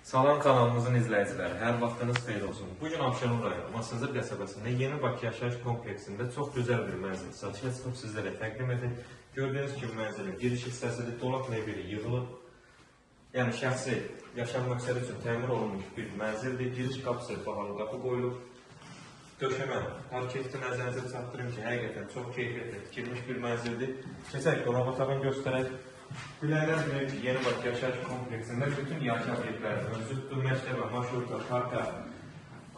Salam kanalımızın izləyiciləri, hər vaxtınız xeyir olsun. Bugün Abşeron rayonu Masazır qəsəbəsində Yeni Bakı yaşayış kompleksində çox gözəl bir mənzil satışa çıxıb sizlərə təqdim edir. Gördüyünüz kimi mənzilin giriş hissəsidir, dolaq mebeli yığılıb. Yəni şəxsi yaşam məqsədi üçün təmir olunmuş bir mənzildir. Giriş qapısı bahalı qapı qoyulub. Döşəmə, parketi nəzərinizə çatdırım ki, həqiqətən çox keyfiyyətli tikilmiş bir mənzildir. Keçək qonaq otağını göstərək. Bilələr bilir ki, Yeni Bakı yaşayış kompleksində bütün yaşam obyektləri mövcuddur. Məktəbə, marşruta, parka,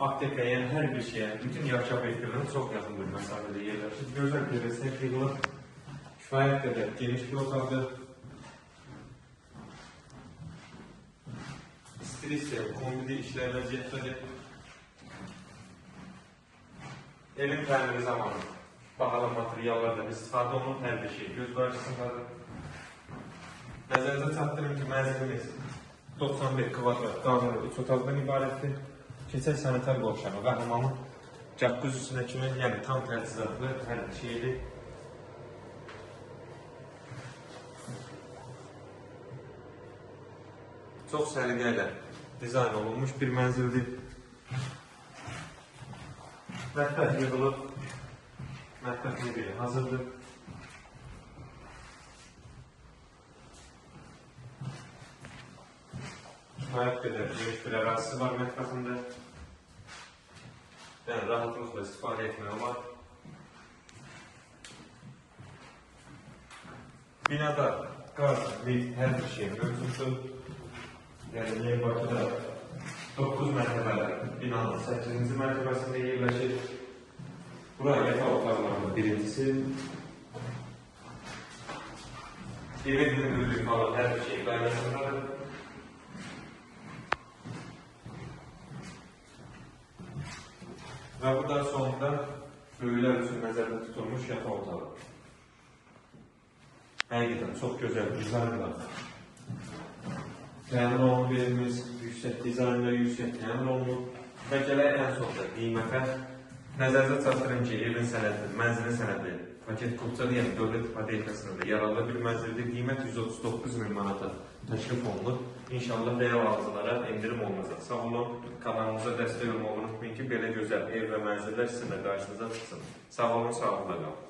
apteka, yəni hər bir şeyə, bütün yaşam obyektlərinin çox yaxın bir məsafədə yerləşir. Gözəl bir resept yığılıb, kifayət qədər geniş bir otaqdır. İstilisya, kombidi işlər vəziyyətdədir. Evin təmiri zamanı bahalı materiallardan istifadə olunur, hər bir şey göz qarşısındadır. Nəzərinizə çatdırım ki, mənzilimiz 91 kvadrat dairəli 3 otaqdan ibarətdir. Keçək sanitar qovşağı və hamamın cəqqüzüsünə kimi, yəni tam təchizatlı hər bir şeydir. Çox səliqə ilə dizayn olunmuş bir mənzildir. Mətbəx yığılıb, mətbəx mebeli hazırdır. Kifayət qədər geniş bir ərazisi var mətbəxində. Yəni rahatlıqla istifadə etmək olar. Binada qaz, lift, hər bir şey mövcuddur. Yəni Yeni Bakıda 9 mərtəbəli binanın 8-ci mərtəbəsində yerləşir. Bura yataq otaqlarının birincisi. Evin hündürlüyü falan hər bir şey qaydasındadır. Və bu da sonunda böyüklər üçün nəzərdə tutulmuş yataq otağı. Həqiqətən çox gözəl dizaynla təmir olunub evimiz, yüksək dizaynla, yüksək təmir olunub. Və gələk ən sonunda qiymətə. Nəzərinizə çatdırın ki, evin sənədi, mənzilin sənədi paket kupçalı, yəni dövlət ipotekasında yaralı bir mənzildir. Qiymət 139.000 manata təklif olunur. İnşallah real alıcılara endirim olunacaq. Sağ olun, kanalımıza dəstək olmağı unutmayın ki, belə gözəl ev və mənzillər sizinlə qarşınıza çıxsın. Sağ olun, sağlıqla qalın.